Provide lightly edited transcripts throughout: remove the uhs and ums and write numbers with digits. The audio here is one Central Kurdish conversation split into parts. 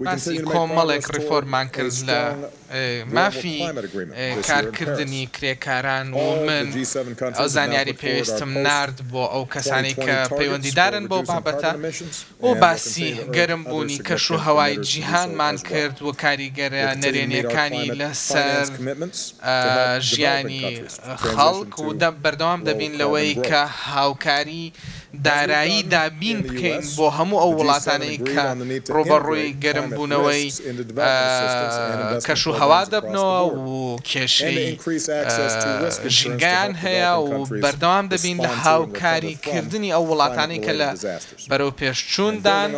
باسی کۆمەڵێک ڕیفۆرمان کرد لە مافی کارکردنی کرێکاران و من ئەو زانیاری پێویستم نارد بۆ ئەو کەسانی کە پەیوەندیدارن بۆ بابەتە و باسی گەرمبوونی کەش و هەوای جیهانمان کرد و کاریگەرە نەرێنیەکانی لەسەر ژیانی خەڵک و بەردەوام دەبین لەوەی کە هاوکاری دارایی دابین بکەین بۆ هەموو ئەو وڵاتانەی کە ڕۆبەڕووی گەرمبوونەوەی کەش و هەوا دەبنەوە و کێشەی ژینگەیان هەیە و بەردەوام دەبین لە هاوکاریکردنی ئەو وڵاتانەی کە لە بەرەو پێشچووندان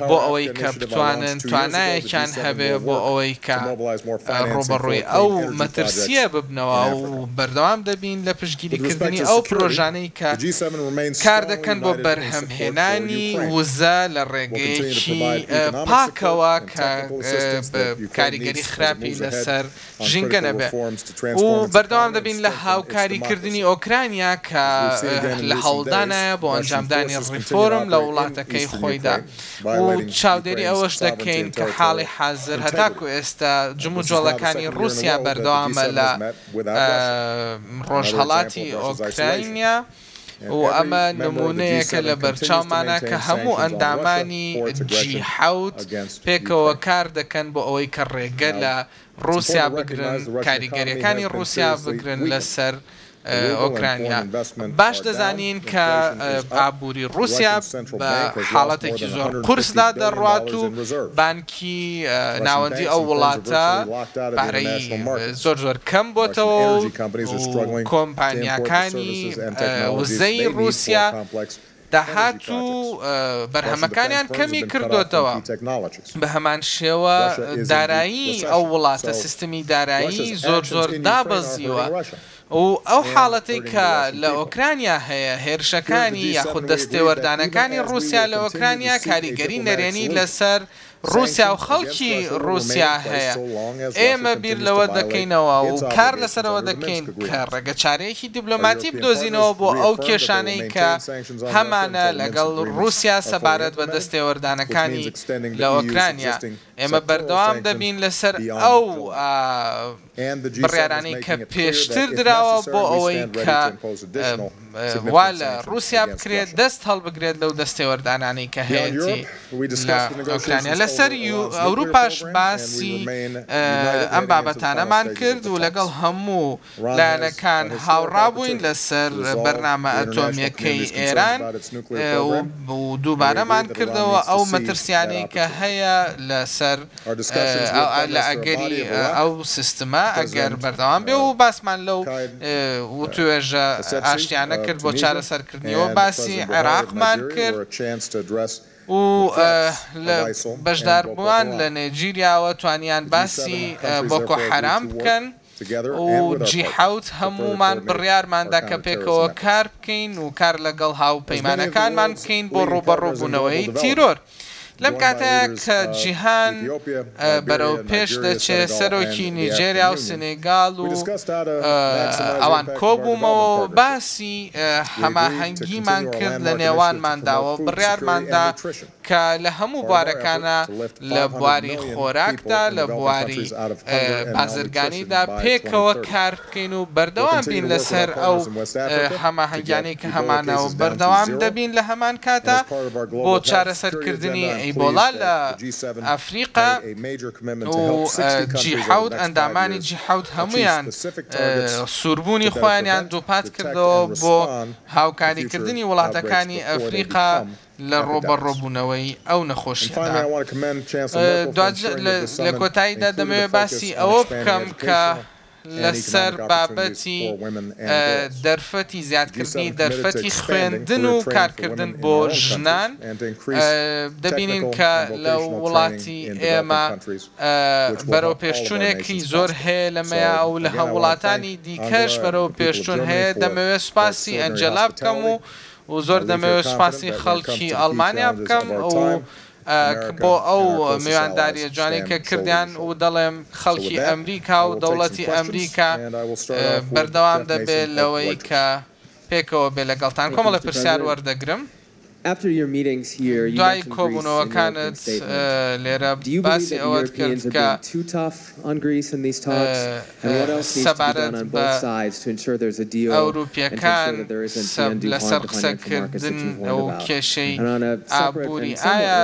بۆ ئەوەی کە بتوانن توانایەکیان هەبێ بۆ ئەوەی کە ڕۆبەڕووی ئەو مەترسیە ببنەوە و بەردەوام دەبین لە پشتگیریکردنی ئەو پرۆژانەی کە کار دەکەن بۆ بەرهەمهێنانی وزە لە ڕێگەیەکی پاکەوە کە کاریگەری خراپی لەسەر ژینگە نەبێ و بەردەوام دەبین لە هاوکاریکردنی ئۆکرانیا کە لە هەوڵدانایە بۆ ئەنجامدانی ڕیفۆرم لە وڵاتەکەی خۆیدا و چاودێری ئەوەش دەکەین کە حاڵی حازر هەتاکو ئێستا جمو جۆڵەکانی رووسیا بەردەوامە لە ڕۆژهەڵاتی ئۆکراینیا و ئەمە نمونەیەکە لە بەرچاومانە کە هەموو ئەندامانی G7 پێکەوە کار دەکەن بۆ ئەوەی کە ڕێگە لە رووسیا بگرن کاریگەریەکانی رووسیا بگرن لەسەر ئۆکرانیا باش دەزانین کە ئابووری رووسیا بە حاڵەتێکی زۆر قورسدا دەڕوات و بانکی ناوەندی ئەو وڵاتە پارەی زۆر زۆر کەم بۆتەوە و کۆمپانیاکانی وزەی رووسیا داهاتوو بەرهەمەکانیان کەمی کردوتەوە بە هەمان شێوە دارایی ئەو وڵاتە سیستمی دارایی زۆر زۆر دابەزیوە و ئەو حاڵەتی کە لە ئۆکرانیا هەیە هێرشەکانی یاخود دەستێوەردانەکانی رووسیا لە ئۆکرانیا کاریگەری نەرێنی لەسەر رووسیا و خەڵکی رووسیا هەیە ئێمە بیر لەوە دەکەینەوە و کار لەسەرەوە دەکەین کە ڕێگە چارەیەکی دیبلۆماتی بدۆزینەوە بۆ ئەو کێشانەی کە هەمانە لەگەڵ رووسیا سەبارەت بە دەستێوەردانەکانی لە ئۆکرانیا ئێمە بەردەوام دەبین لەسەر ئەو بڕیارانەی کە پێشتر دراوە بۆ ئەوەی کە وا لە رووسیا بکرێت دەست هەڵبگرێت لەو دەستێوەردانانەی کە هەیەی لە ئۆکرانیا لەسەر ئەوروپاش باسی ئەم بابەتانەمان کرد و لەگەڵ هەموو لایەنەکان هاوڕابووین لەسەر بەرنامە ئەتۆمیەکەی ئێران و دووبارەمان کردەوە ئو مەترسیانەی کە هەیە لەسەر لە ئەگەری ئەو سیستمە ئەگەر بەردەوام بێ و باسمان لەو وتوێژە ئاشتیانە کرد بۆ چارەسەرکردنیەوە باسی عێراقمان کرد و بەشداربووان لە نێجیریاوە توانیان باسی بۆکۆ حەرام بکەن و G7 هەمومان بڕیارماندا کە پێکەوە کار بکەین و کار لەگەڵ هاوپەیمانەکانمان بکەین بۆ ڕوبەڕووبوونەوەی تیرۆر لەم کاتەیە کە جیهان بەرەو پێش دەچێت سەرۆکی نیجێریا و سنێگاڵ و ئەوان کۆبوومەوە باسی هەماهەنگیمان کرد لە نێوانمانداوە بڕیارماندا کە لە هەموو بوارەکانە لە بواری خۆراکدا لە بواری بازرگانیدا پێکەوە کار بکەین و بەردەوام بین لەسەر ئەو هەماهەنگیانەی کە هەمانەوە بەردەوام دەبین لە هەمان کاتە بۆ چارەسەرکردنی ئیبۆلا لە ئەفریقا و G7 ئەندامانی G7 هەمویان سووربوونی خۆیانیان دووپات کردەوە بۆ هاوکاریکردنی وڵاتەکانی ئەفریقا لە ڕۆبەڕۆبوونەوەی ئەو نەخۆشیەدا لە کۆتاییدا دەمەوێت باسی ئەوە بکەم کە لەسەر بابەتی دەرفەتی زیادکردنی دەرفەتی خوێندن و کارکردن بۆ ژنان دەبینین کە لە وڵاتی ئێمە بەرەو پێشچوونێکی زۆر هەیە لەمەیە ئەو لە هەم وڵاتانی دیکەش بەرەو پێشچوون هەیە دەمەوێت سوپاسی ئەنجەلا بکەم و زۆر دەمەوێت سوپاسی خەڵکی ئەڵمانیا بکەم و بۆ ئەو میوانداریە جوانەی کە کردیان و دەڵێم خەڵکی ئەمریکا و دەوڵەتی ئەمریکا بەردەوام دەبێت لەوەی کە پێکەوە بێ لەگەڵتان کۆمەڵە پرسیار وەردەگرم دوای کۆبوونەوەکانت لێرە باسی ئەوەت کرد کە سەبارەت بە ئەوروپیەکان لەسەر قسەکردن ئەو کێشەی ئابووری ئایا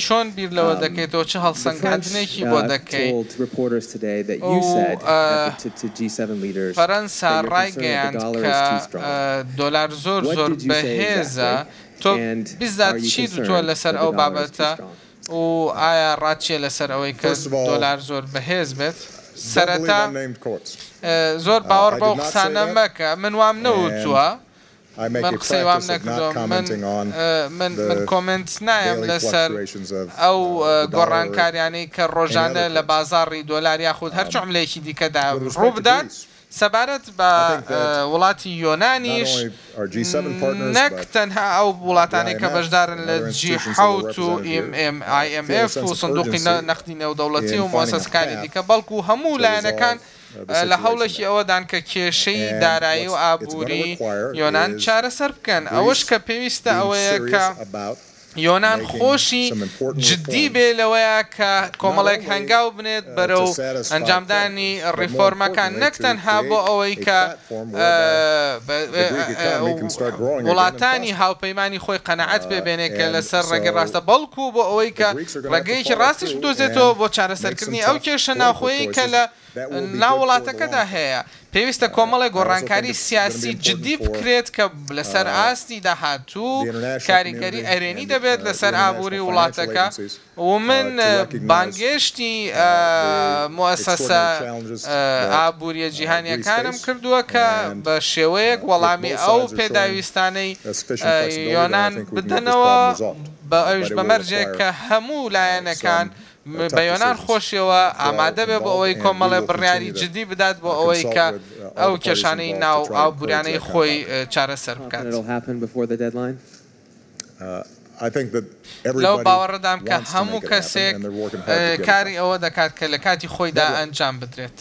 چۆن بیر لەوە دەکەیتەوە چه هەڵسەنگاندنێکی بۆ دەکەیت فەرەنسا ڕایگەیاند کە دۆلار زۆر بەهێزە تۆ بیزات چی دوتووە لەسەر ئەو بابەتە و ئایا ڕاتچیە لەسەر ئەوەی کە دۆلار زۆر بەهێز بێت سەرەتا زۆر باوەڕ بەو قسانە مەکە من وام نەوتووە من قسەی وام نەکردووە من کۆمنت نایم لەسەر ئەو گۆڕانکاریانەی کە ڕۆژانە لە بازاڕی دۆلار یاخود هەرچ عملەیەکی دیکەدا ڕوو بدات سەبارەت بە وڵاتی یۆنانیش نەک تەنها ئەو وڵاتانەی کە بەشدارن لە G7 و IMF و سندوقی نەختی نێودەوڵەتی و مؤسسەکانی دیکە بەڵکو هەموو لایەنەکان لە هەوڵێکی ئەوەدان کە کێشەی دارایی و ئابووری یۆنان چارەسەر بکەن ئەوەش کە پێویستە ئەوەیە کە یۆنان خۆشی جددی بێ لەوەیە کە کۆمەڵێک هەنگاو بنێت بەرەو ئەنجامدانی ڕیفۆرمەکان نەک تەنها بۆ ئەوەی کە وڵاتانی هاوپەیمانی خۆی قەنەعەت پێبێنێت کە لەسەر ڕێگەی ڕاستە بەڵکو بۆ ئەوەی کە ڕێگەیەکی ڕاستیش بدۆزێتەوە بۆ چارەسەرکردنی ئەو کێشە ناوخۆیی کە لە ناو وڵاتەکەدا هەیە پێویستە کۆمەڵێک گۆڕانکاری سیاسی جددی بکرێت کە لەسەر ئاستی داهاتوو کاریگەری ئەرێنی دەبێت لەسەر ئابووری وڵاتەکە و من بانگێشتی مؤسسە ئابووریە جیهانیەکانم کردووە کە بە شێوەیەک وەڵامی ئەو پێداویستانەی یۆنان بدەنەوە بە ئەوش بەمەرجێک کە هەموو لایەنەکان بە یۆنان خۆشیەوە ئامادە بێ بۆ ئەوەی کۆمەڵێ بڕیاری جددی بدات بۆ ئەوەی کە ئەو کێشانەی ناو ئابووریانەی خۆی چارەسەر بکات. لەو باوەڕدام کە هەموو کەسێک کاری ئەوە دەکات کە لە کاتی خۆیدا ئەنجام بدرێت.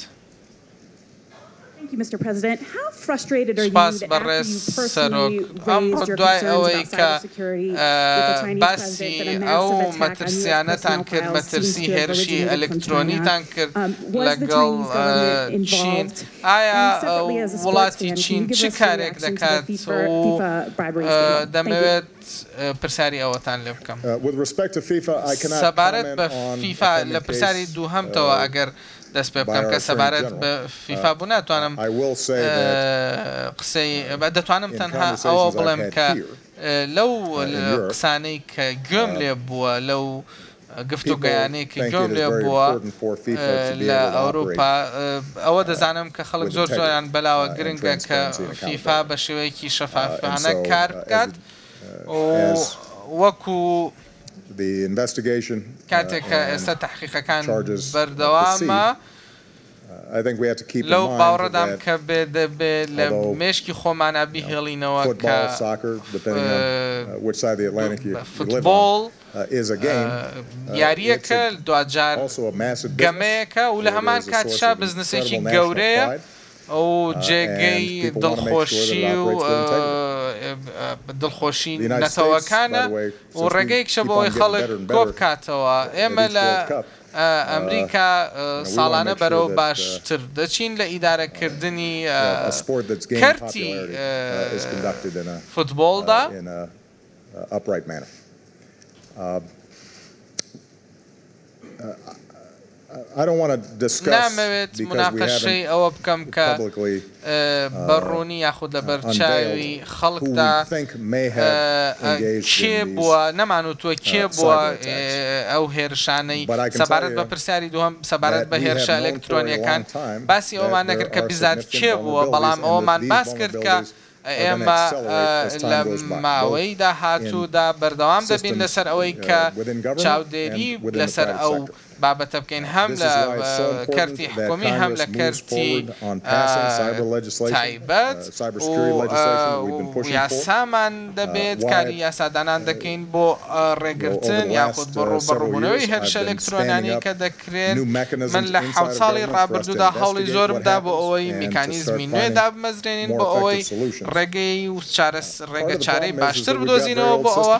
سپاس بەڕێز سەرۆک ئەمڕۆ دوای ئەوەی کە باسی ئەو مەترسیانەتان کرد مەترسی هێرشی ئەلکترۆنیتان کرد لەگەڵ چین ئایا وڵاتی چین چ کارێک دەکات و دەمەوێت پرسیاری ئەوەتان لێ بکەم سەبارەت بە فیفا لە پرسیاری دووهەمتەوە ئەگەر دەست پێ بکەم کە سەبارەت بە فیفا بوو ناتوانم قسەی دەتوانم تەنها ئەوە بڵێم کە لەو قسانەی کە گوێم لێ بووە لەو گفتوگەیانەی کە گوێم لێ بووە لە ئەوروپا ئەوە دەزانم کە خەڵک زۆر زۆریان بەلاوە گرنگە کە فیفا بە شێوەیەکی شەفافانە کار بکات وەکو کاتێک کە ئێستا تحقیقەکان بەردەوامە لەو باوەڕەدام کە بێت لە مێشکی خۆمانە بیهێڵینەوە کە فوتبۆڵ یاریەکە دوجار گەمەیەکە و لە هەمان کاتشا بزنسێکی گەورەیە ئەو جێگەی دڵخۆشی و دڵخۆشی نەتەوەکانە و ڕێگەیەکشە بۆەوەی خەڵک کۆ بکاتەوە ئێمە لە ئەمریکا ساڵانە بەرەو باشتر دەچین لە ئیدارەکردنی کەرتی فوتبۆڵدا نامەوێت مناقەشەی ئەوە بکەم کە بەڕوونی یاخود لە بەرچاوی خەڵکدا کێ بووە نەمانوتووە کێ بووە ئەو هێرشانەی سەبارەت بە پرسیاری دووەم سەبارەت بە هێرشە ئەلکترۆنیەکان باسی ئەومان نەکرد کە بیزات کێ بووە بەڵام ئەوەمان باس کرد کە ئێمە لە ماوەی داهاتوودا بەردەوام دەبین لەسەر ئەوەی کە چاودێری لەسەر ئەو بابەتە بکەین هەم لە کەرتی حکومی هەم لە کەرتی تایبەت و یاسامان دەبێت کاری یاسادانان دەکەین بۆ ڕێگرتن یاخود بۆ ڕوبەڕووبوونەوەی هێرشە ئەلکترۆنیانی کە دەکرێن من لە 7 ساڵی ڕابردوودا هەوڵی زۆرمدا بۆ ئەوەی میکانیزمی نوێدا بمەزرێنین بۆ ئەوەی ڕێگەی و ڕێگە چارەی باشتر بدۆزینەوە بۆ ئەوە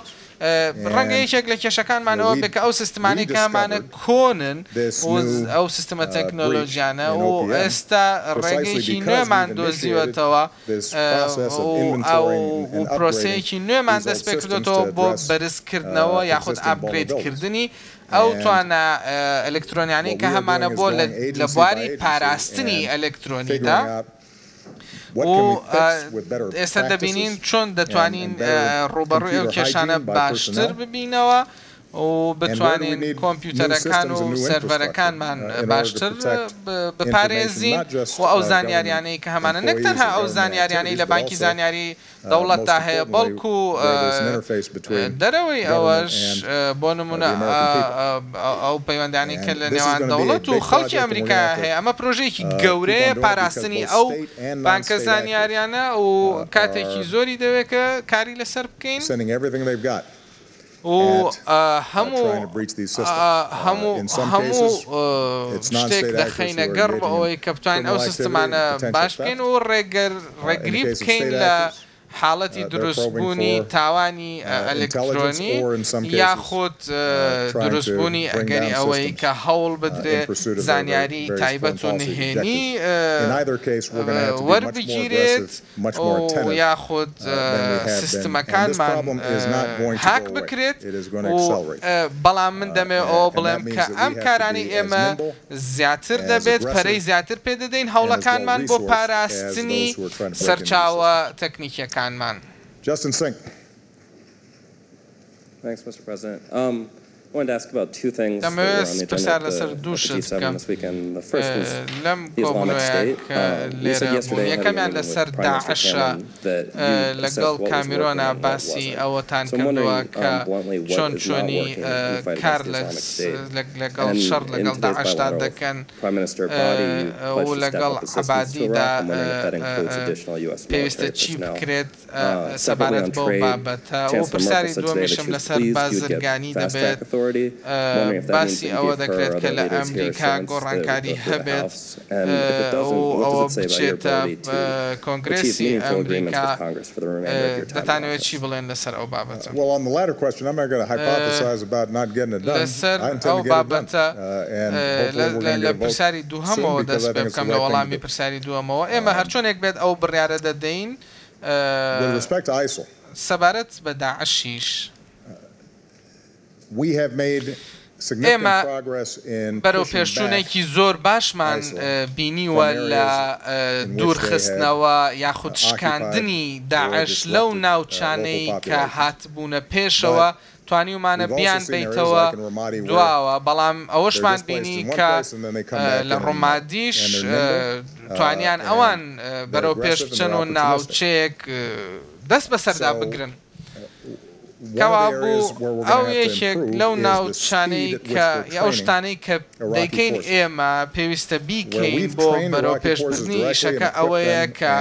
ڕەنگە یەکێک لە کێشەکانمانەوە بێکە ئەو سیستمانی کامانە کۆنن ئەو سیستمە تەکنۆلۆژیانە و ئێستا ڕێگەیەکی نوێمان دۆزیوەتەوە ئەو پرۆسەیەکی نوێمان دەست پێ کردوێتەوە بۆ بەرزکردنەوە یاخود ئاپگرێدکردنی ئەو توانە ئەلکترۆنیانەی کە هەمانە بۆ لە بواری پاراستنی ئەلکترۆنیدا ئێستا دەبینین چۆن دەتوانین ڕوبەڕووی ئەو کێشانە باشتر ببینەوە و بتوانین کۆمپیوتەرەکان و سەرڤەرەکانمان باشتر بپارێزین و ئەو زانیاریانەی کە هەمانە نەک تەنها ئەو زانیاریانەی لە بانکی زانیاری دەوڵەتدا هەیە بەڵکو دەرەوەی ئەوەش بۆ نمونە ئەو پەیوەندیانی کە لە نێوان دەوڵەت و خەڵکی ئەمریکا هەیە ئەمە پرۆژەیەکی گەورەیە پاراستنی ئەو بانکە زانیاریانە و کاتێکی زۆری دەوێت کە کاری لەسەر بکەین و هەموو شتێک دەخەینە گەڕ بە ئەوەی کە بتوانین ئەو سیستمانە باش بکەین و ڕێگری بکەین لە حاڵەتی دروستبوونی تاوانی ئەلکترۆنی یاخود دروستبوونی ئەگەری ئەوەی کە هەوڵ بدرێ زانیاری تایبەت و نهێنی وەربگیرێت یاخود سیستمەکانمان هاک بکرێت بەڵام من دەمێ ئەوە بڵێم کە ئەم کارانی ئێمە زیاتر دەبێت پەرەی زیاتر پێ دەدەین هەوڵەکانمان بۆ پاراستنی سەرچاوە تەکنیکیەکان. Justin Sink. Thanks, Mr. President. I wanted to ask about two things that were on the agenda at the G7 this weekend. The first was the Islamic State. You said yesterday in Prime Minister Cameron that you assessed what was working and what wasn't. So I'm wondering bluntly what is not working in the fight against the Islamic State. And in today's bilateral, Prime Minister Abadi pledged to step up assistance to Iraq. I'm wondering if that includes additional U.S. military personnel. Separately on trade, Chancellor Merkel said today that she was pleased you would get fast-track authority. باسی ئەوە دەکرێت کە لە ئەمریکا گۆڕانکاری هەبێت ئەوە بچێتە کۆنگرێسی ئەمریکا دەتانەوێت چی بڵێن لەسەر ئەو بابەتە لەسەر ئەو بابەتە لە پرسیاری دووهەمەوە دەست پێ بکەم لە وەڵامی پرسیاری دووەمەوە ئێمە هەرچۆنێک بێت ئەو بڕیارە دەدەین سەبارەت بە داعشیش ئێمە بەرەو پێشچوونێکی زۆر باشمان بینیوە لە دوورخستنەوە یاخود شکاندنی داعش لەو ناوچانەی کە هاتبوونە پێشەوە توانیومانە بیان بیتەوە دواوە بەڵام ئەوەشمان بینی کە لە ڕۆمادیش توانیان ئەوان بەرەو پێش بچن و ناوچەیەک دەست بەسەردا بگرن کەوا بوو ئەو یەکێک لەو ناوچانەی کە ئەو شتانەی کە دەیکەین ئێمە پێویستە بیکەین بۆ بەرەو پێشبردننی ئیشەکە ئەوەیە کە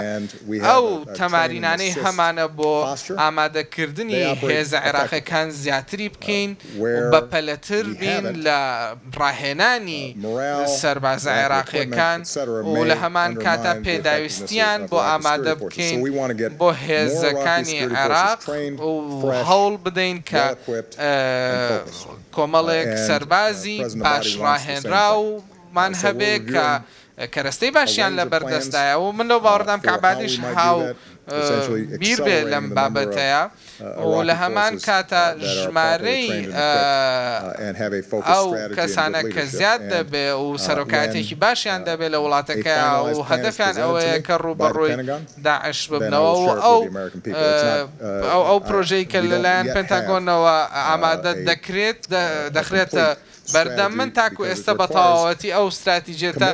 ئەو تەمارینانەی هەمانە بۆ ئامادەکردنی هێزە عێراقیەکان زیاتری بکەین بەپەلەتر بین لە ڕاهێنانی سەربازە عێراقیەکان و لە هەمان کاتا پێداویستیان بۆ ئامادە بکەین بۆ هێزەکانی عێراق و هەوڵ بدەین کە کۆمەڵێک سەربازی باش ڕاهێنرا ومان هەبێ کە کەرەستەی باشیان لە بەردەستایە و من لەو باوەڕدام کە عەبادیش هاو بیر بێ لەم بابەتەیە و لە هەمان کاتە ژمارەی ئەو کەسانە کە زیاد دەبێ و سەرۆکایەتێکی باشیان دەبێت لە وڵاتەکە و هەدەفیان ئەوەیە کە ڕوبەڕووی داعش ببنەوە و ئەو پرۆژەی کە لەلایەن پێنتاگۆنەوە ئامادە دەخرێتە بەردەم من تاکو ئێستا بە تەواوەتی ئەو استراتیژیەتە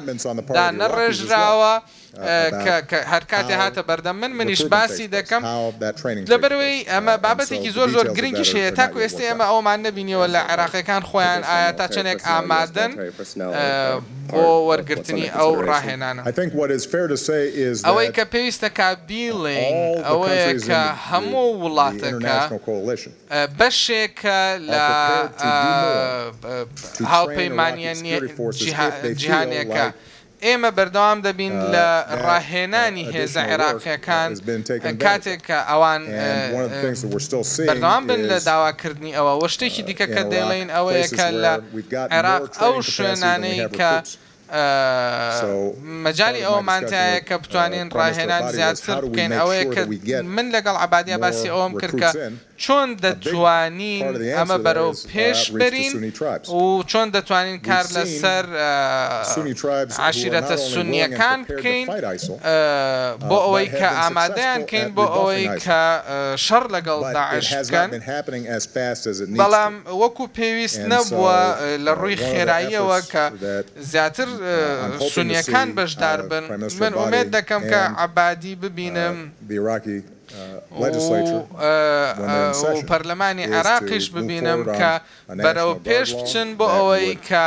دانەڕێژراوە کە هەر کاتێ هاتە بەردەم منیش باسی دەکەم لەبەرەوەی ئەمە بابەتێکی زۆر زۆر گرنگیش هەیە تاکو ئێستا ئێمە ئەومان نەبینیەوە لە عێراقیەکان خۆیان ئایا تا چەندێک ئامادەن بۆ وەرگرتنی ئەو ڕاهێنانە ئەوەی کە پێویستە کا بیڵێن ئەوەیە کە هەموو وڵاتەکە بەشێکە لە هاوپەیمانیە جیهانێکە ئێمە بەردەوام دەبین لە ڕاهێنانی هێزە عێراقیەکان کاتێک کە ئەوان بەردەوام بن لە داواکردنی ئەوە وە شتێکی دیکە کە دەڵێن ئەوەیە کە لە عێراق ئەو شوێنانەی کە مەجای ئەوەمانتایە کە بتوانین ڕاهێنان زیاتر بکەین ئەوەیە کە من لەگەڵ عەبادیە باسی ئەوەم کرد کە چۆن دەتوانین ئەمە بەرەو پێش بەرین و چۆن دەتوانین کار لەسەر عاشیرەتە سونیەکان بکەین بۆ ئەوەی کە ئامادەیان بکەین بۆ ئەوەی کە شەڕ لەگەڵ داعش بکەن بەڵام وەکو پێویست نەبووە لە ڕووی خێراییەوە کە زیاتر سونیەکان بەشدار بن من ئومێد دەکەم کە عەبادی ببینم و پەرلەمانی عێراقیش ببینم کە بەرەو پێش بچن بۆ ئەوەی کە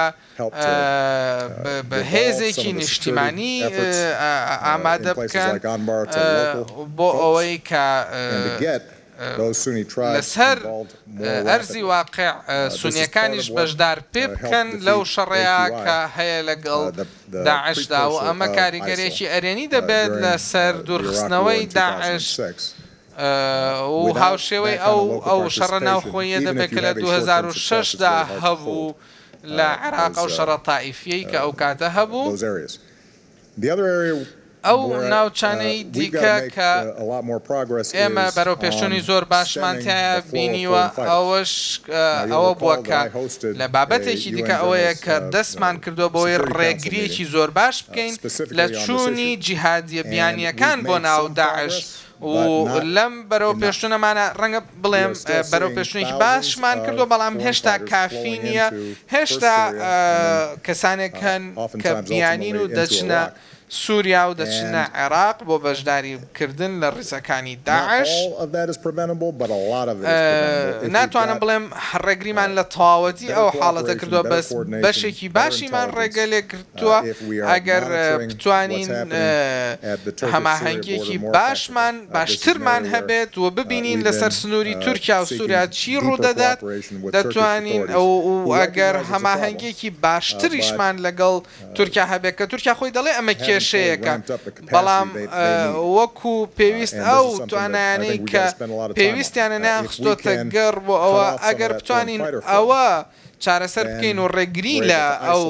بە هێزێکی نیشتیمانی ئامادە بکەن بۆ ئەوەی کە لەسەر ئەرزی واقع سونیەکانیش بەشدار پێ بکەن لەو شەڕەیە کە هەیە لەگەڵ داعشدا و ئەمە کاریگەرێکی ئەرێنی دەبێت لەسەر دوورخستنەوەی داعش و هاوشێوەی ئەو شەڕە ناوخۆیە دەبێت کە لە 2006دا هەبوو لە عێراق ئەو شەڕە تائیفیەی کە ئەو کاتە هەبوو ئەو ناوچانەی دیکە کە ئێمە بەرەو پێشوونی زۆر باشمانتیایە بینیوە ئەوە بووە کە لە بابەتێکی دیکە ئەوەیە کە دەستمان کردووە بۆی ڕێگریەکی زۆر باش بکەین لە چوونی جیهادیە بیانیەکان بۆ ناو داعش و لەم بەرەو پێشتونەمانە ڕەنگە بڵێم بەرەو پێشتونێکی باشمان کردو بەڵام هێشتا کافی نییە هێشتا کەسانێک هەن کە بیانین و دەچنە سووریا و دەچنە عێراق بۆ بەشداریکردن لە ڕیزەکانی داعش ناتوانم بڵێم ڕێگریمان لە تەواوەتی ئەو حاڵەتە کردووە بەس بەشێکی باشیمان ڕێگە لێ کردووە ئەگەر بتوانین هەماهەنگێکی باشترمان هەبێت و ببینین لەسەر سنووری تورکیا و سووریا چی ڕوودەدات دەتوانین ئەو ئەگەر هەماهەنگێکی باشتریشمان لەگەڵ تورکیا هەبێت کە تورکیا خۆی دەڵێ ئەمە کێشەیەکە بەڵام وەکو پێویست ئەو توانایانەی کە پێویستیانە ناخستۆتە گەڕ بۆ ئەوە ئەگەر بتوانین ئەوە چارەسەر بکەین و ڕێگری لە ئەو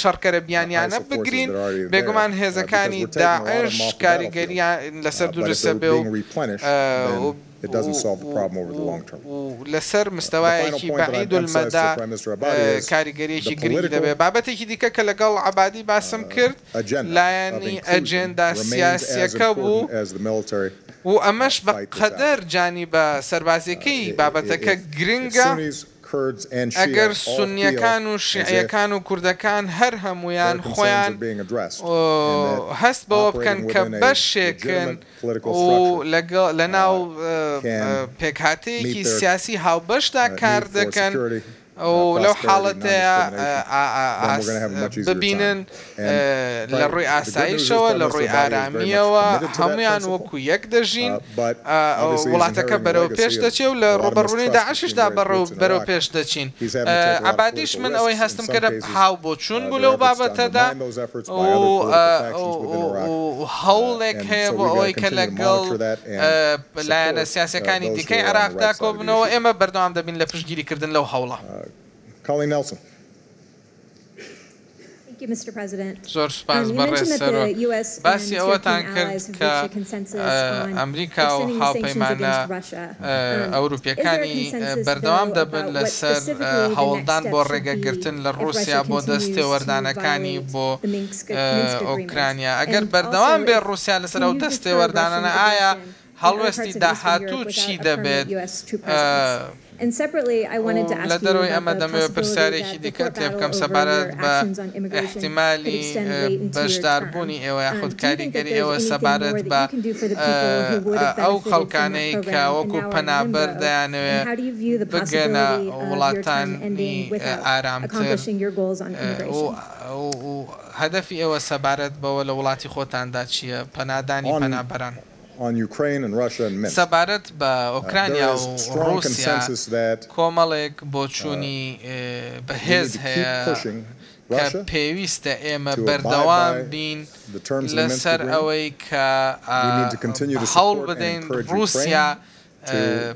شەڕکەرە بیانیانە بگرین بێگومان هێزەکانی داعش کاریگەریان لەسەر دوورسە بێ و لەسەر مستەوایەکی بەعید المەدا کاریگەریەکی گرنگی دەبێت بابەتێکی دیکە کە لەگەڵ عەبادی باسم کرد لایەنی ئەجێندا سیاسیەکە بوو و ئەمەش بە قەدەر جانیبە سەربازیەکەی بابەتەکە گرنگە ئەگەر سونیەکان و شیعیەکان و کوردەکان هەر هەمویان خۆیان هەست بەوە بکەن کە بەشێکن و لە ناو پێکهاتەیەکی سیاسی هاوبەشدا کار دەکەن و لەو حاڵەتەیە ببینن لە ڕووی ئاسایشەوە لە ڕووی ئارامیەوە هەمویان وەکو یەک دەژین وڵاتەکە بەرەو پێش دەچێ و لە ڕۆبەڕوونی داعششدا بەرەو پێش دەچین عەبادیش من ئەوەی هەستم کردە هاو بۆ چوون بوو لەو بابەتەدا و هەوڵێک هەیە بۆ ئەوەی کە لەگەڵ لایەنە سیاسەکانی دیکەی عێراقدا کۆبنەوە ئێمە بەردەوام دەبین لە پشتگیریکردن لەو هەوڵە. Colleen Nelson. زۆر سوپاس بەڕێزەرەوە باسی ئەوەتان کرد کە ئەمریکا و هاوپەیمانە ئەوروپیەکانی بەردەوام دەبن لەسەر هەوڵدان بۆ ڕێگەگرتن لە ڕووسیا بۆ دەستێوەردانەکانی بۆ ئۆکرانیا ئەگەر بەردەوام بێ ڕووسیا لەسەر ئەو دەستێوەردانانە ئایا هەڵوێستی داهاتوو چی دەبێت؟ لە دەرەوەی ئەمە دەمەوێت پرسیارێکی دیکە تێ بکەم سەبارەت بە احتیمالی بەشداربوونی ئێوە یاخود کاریگەری ئێوە سەبارەت بە ئەو خەڵکانەی کە وەکو پەنابەر دەیانەوێت بگەنە وڵاتانی ئارامتر و هەدەفی ئێوە سەبارەت بەوە لە وڵاتی خۆتاندا چییە پەنادانی پەنابەران؟ سەبارەت بە ئۆکرانیا و ڕووسیا کۆمەڵێک بۆ چوونی بەهێز هەیە کە پێویستە ئێمە بەردەوام بین لەسەر ئەوەی کە هەوڵ بدەین رووسیا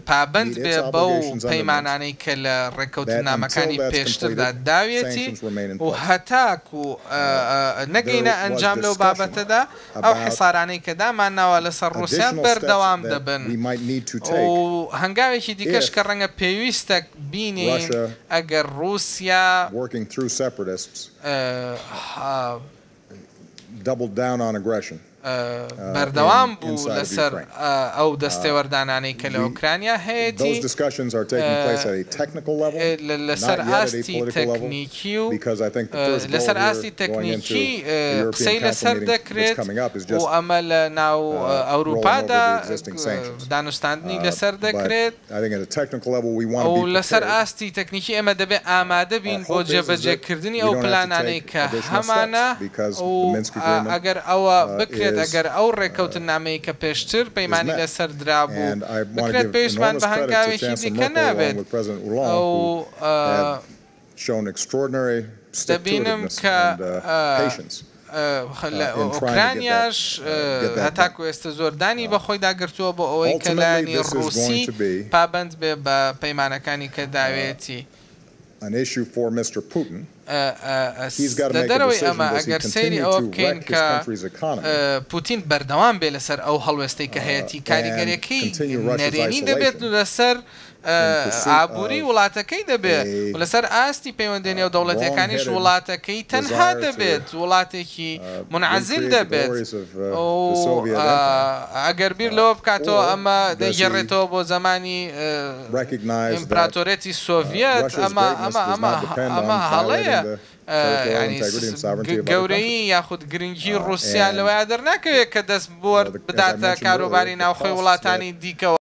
پابند بێ بەو پەیمانانەی کە لە ڕێکەوتنامەکانی پێشتردا داوێتی و هەتاکو نەگەینە ئەنجام لەو بابەتەدا ئەو حسارانەی کە دامان ناوە لەسەر رووسیا بەردەوام دەبن و هەنگاوێکی دیکەش کە ڕەنگە پێویستە بینین ئەگەر رووسیا بەردەوام بوو لەسەر ئەو دەستێوەردانانەی کە لە ئۆکرانیا هەیەی لەسەر ئاستی تەکنیکی و لەسەر ئاستی تەکنیکی قسەی لەسەر دەکرێت و ئەمە لە ناو ئەوروپادا دانوستاندنی لەسەر دەکرێت و لەسەر ئاستی تەکنیکی ئێمە دەبێت ئامادە بین بۆ جێبەجێکردنی ئەو پلانانەی کە هەمانە و ئەگەر ئەوە بکرێت ئەگەر ئەو ڕێکەوتنامەی کە پێشتر پەیمانی لەسەر درابوو بکرێت پێویستمان بە هەنگاوێکی دیکە نابێت دەبینم کە ئۆکرانیاش هەتاکو ئێستا زۆردانی بەخۆی داگرتووە بۆ ئەوەی کە لایەنی ڕووسی پابند بێ بە پەیمانەکانی کە داوێتی لە دەرەوەی ئەمە ئەگەر سەیری ئەوە بکەین کە پوتین بەردەوام بێ لەسەر ئەو هەڵوێستەی کە هەیەی کاریگەریەکەی نەرێنی دەبێت لەسەر ئابووری وڵاتەکەی دەبێت و لەسەر ئاستی پەیوەندێنی و دەوڵەتەکانیش وڵاتەکەی تەنها دەبێت وڵاتێکی منعەزل دەبێت ئەگەر بیر لەوە بکاتەوە ئەمە دەیگەڕێتەوە بۆ زمانی ئیمپراتۆرێتی سۆڤیەت ئەمە هەڵەیە گەورەی یاخود گرنگی رووسیا لەوەیە دەرناکەوێت کە دەست بۆ بداتە کاروباری ناوخۆی وڵاتانی دیکەوە